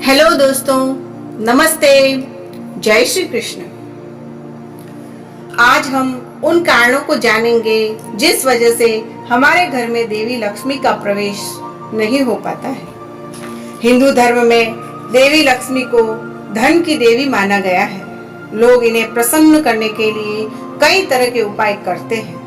Hello दोस्तों, नमस्ते, जय श्री कृष्ण। आज हम उन कारणों को जानेंगे जिस वजह से हमारे घर में देवी लक्ष्मी का प्रवेश नहीं हो पाता है। हिंदू धर्म में देवी लक्ष्मी को धन की देवी माना गया है। लोग इन्हें प्रसन्न करने के लिए कई तरह के उपाय करते हैं।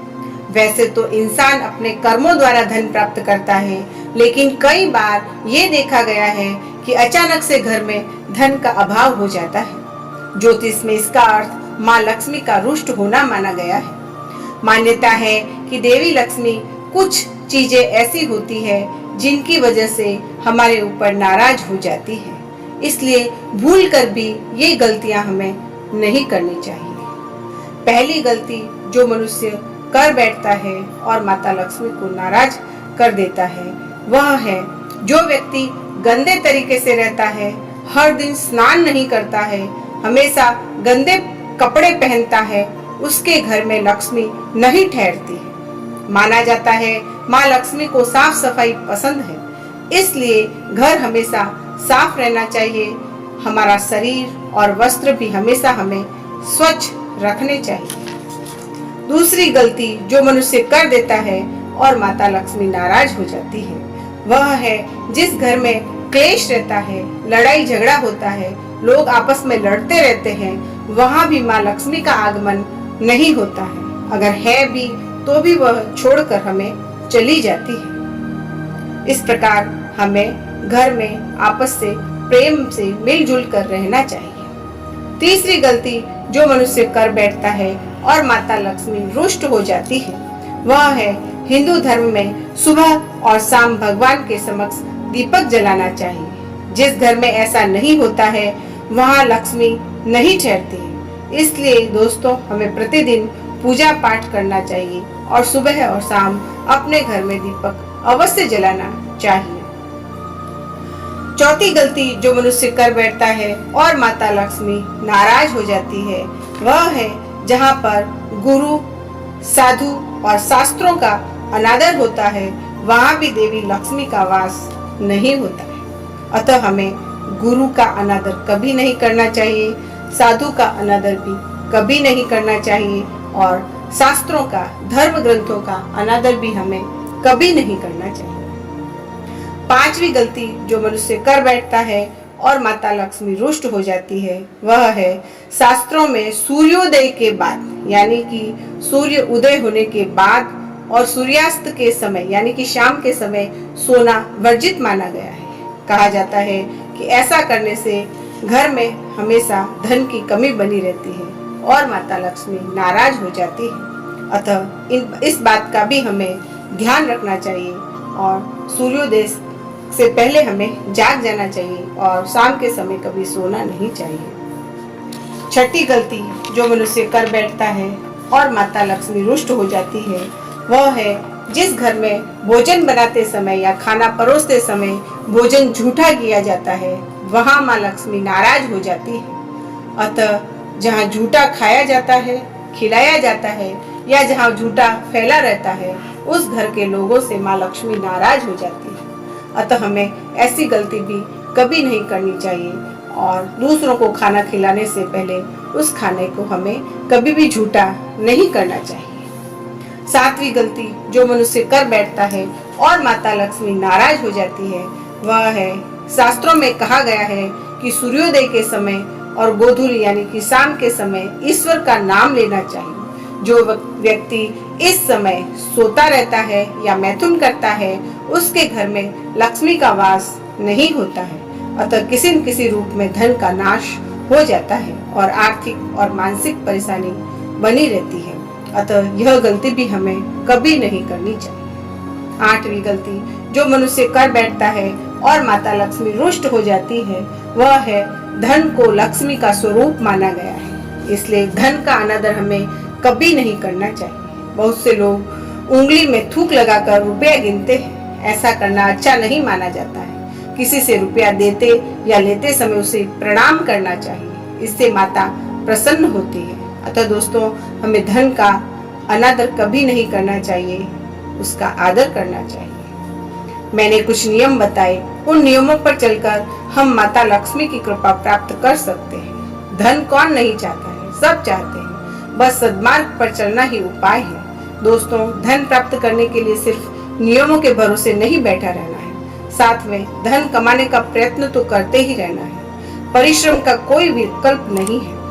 वैसे तो इंसान अपने कर्मों द्वारा धन प्राप्त करता है, लेकिन कई बार ये देखा गया है कि अचानक से घर में धन का अभाव हो जाता है। ज्योतिष में इसका अर्थ माँ लक्ष्मी का रुष्ट होना माना गया है। मान्यता है कि देवी लक्ष्मी कुछ चीजें ऐसी होती है जिनकी वजह से हमारे ऊपर नाराज हो जाती है, इसलिए भूल कर भी ये गलतियां हमें नहीं करनी चाहिए। पहली गलती जो मनुष्य कर बैठता है और माता लक्ष्मी को नाराज कर देता है, वह है जो व्यक्ति गंदे तरीके से रहता है, हर दिन स्नान नहीं करता है, हमेशा गंदे कपड़े पहनता है, उसके घर में लक्ष्मी नहीं ठहरती है। माना जाता है माँ लक्ष्मी को साफ सफाई पसंद है, इसलिए घर हमेशा साफ रहना चाहिए। हमारा शरीर और वस्त्र भी हमेशा हमें स्वच्छ रखने चाहिए। दूसरी गलती जो मनुष्य कर देता है और माता लक्ष्मी नाराज हो जाती है, वह है जिस घर में क्लेश रहता है, लड़ाई झगड़ा होता है, लोग आपस में लड़ते रहते हैं, वहाँ भी माँ लक्ष्मी का आगमन नहीं होता है। अगर है भी तो भी वह छोड़कर हमें चली जाती है। इस प्रकार हमें घर में आपस से प्रेम से मिलजुल कर रहना चाहिए। तीसरी गलती जो मनुष्य कर बैठता है और माता लक्ष्मी रुष्ट हो जाती है, वह है हिंदू धर्म में सुबह और शाम भगवान के समक्ष दीपक जलाना चाहिए। जिस घर में ऐसा नहीं होता है वहाँ लक्ष्मी नहीं ठहरती। इसलिए दोस्तों, हमें प्रतिदिन पूजा पाठ करना चाहिए और सुबह और शाम अपने घर में दीपक अवश्य जलाना चाहिए। चौथी गलती जो मनुष्य कर बैठता है और माता लक्ष्मी नाराज हो जाती है, वह है जहाँ पर गुरु, साधु और शास्त्रों का अनादर होता है, वहाँ भी देवी लक्ष्मी का वास नहीं होता है। अतः हमें गुरु का अनादर कभी नहीं करना चाहिए, साधु का अनादर भी कभी नहीं करना चाहिए और शास्त्रों का, धर्म ग्रंथों का अनादर भी हमें कभी नहीं करना चाहिए। पांचवी गलती जो मनुष्य कर बैठता है और माता लक्ष्मी रुष्ट हो जाती है, वह है शास्त्रों में सूर्योदय के बाद यानी कि सूर्य उदय होने के बाद और सूर्यास्त के समय यानी कि शाम के समय सोना वर्जित माना गया है। कहा जाता है कि ऐसा करने से घर में हमेशा धन की कमी बनी रहती है और माता लक्ष्मी नाराज हो जाती है। अतः इस बात का भी हमें ध्यान रखना चाहिए और सूर्योदय से पहले हमें जाग जाना चाहिए और शाम के समय कभी सोना नहीं चाहिए। छठी गलती जो मनुष्य कर बैठता है और माता लक्ष्मी रुष्ट हो जाती है, वह है जिस घर में भोजन बनाते समय या खाना परोसते समय भोजन झूठा किया जाता है, वहाँ माँ लक्ष्मी नाराज हो जाती है। अतः जहाँ झूठा खाया जाता है, खिलाया जाता है या जहाँ झूठा फैला रहता है, उस घर के लोगों से माँ लक्ष्मी नाराज हो जाती है। अतः हमें ऐसी गलती भी कभी नहीं करनी चाहिए और दूसरों को खाना खिलाने से पहले उस खाने को हमें कभी भी झूठा नहीं करना चाहिए। सातवीं गलती जो मनुष्य कर बैठता है और माता लक्ष्मी नाराज हो जाती है, वह है शास्त्रों में कहा गया है कि सूर्योदय के समय और गोधूली यानी कि शाम के समय ईश्वर का नाम लेना चाहिए। जो व्यक्ति इस समय सोता रहता है या मैथुन करता है, उसके घर में लक्ष्मी का वास नहीं होता है। अतः किसी न किसी रूप में धन का नाश हो जाता है और आर्थिक और मानसिक परेशानी बनी रहती है। अतः यह गलती भी हमें कभी नहीं करनी चाहिए। आठवीं गलती जो मनुष्य कर बैठता है और माता लक्ष्मी रुष्ट हो जाती है, वह है धन को लक्ष्मी का स्वरूप माना गया है, इसलिए धन का अनादर हमें कभी नहीं करना चाहिए। बहुत से लोग उंगली में थूक लगाकर रुपया गिनते हैं, ऐसा करना अच्छा नहीं माना जाता है। किसी से रुपया देते या लेते समय उसे प्रणाम करना चाहिए, इससे माता प्रसन्न होती है। अतः दोस्तों, हमें धन का अनादर कभी नहीं करना चाहिए, उसका आदर करना चाहिए। मैंने कुछ नियम बताए, उन नियमों पर चलकर हम माता लक्ष्मी की कृपा प्राप्त कर सकते हैं। धन कौन नहीं चाहता है, सब चाहते हैं, बस सद्मार्ग पर चलना ही उपाय है। दोस्तों, धन प्राप्त करने के लिए सिर्फ नियमों के भरोसे नहीं बैठा रहना है, साथ में धन कमाने का प्रयत्न तो करते ही रहना है। परिश्रम का कोई विकल्प नहीं है।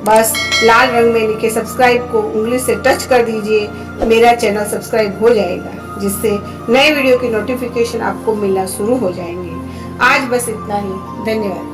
बस लाल रंग में लिखे सब्सक्राइब को उंगली से टच कर दीजिए, मेरा चैनल सब्सक्राइब हो जाएगा, जिससे नए वीडियो की नोटिफिकेशन आपको मिलना शुरू हो जाएंगे। आज बस इतना ही। धन्यवाद।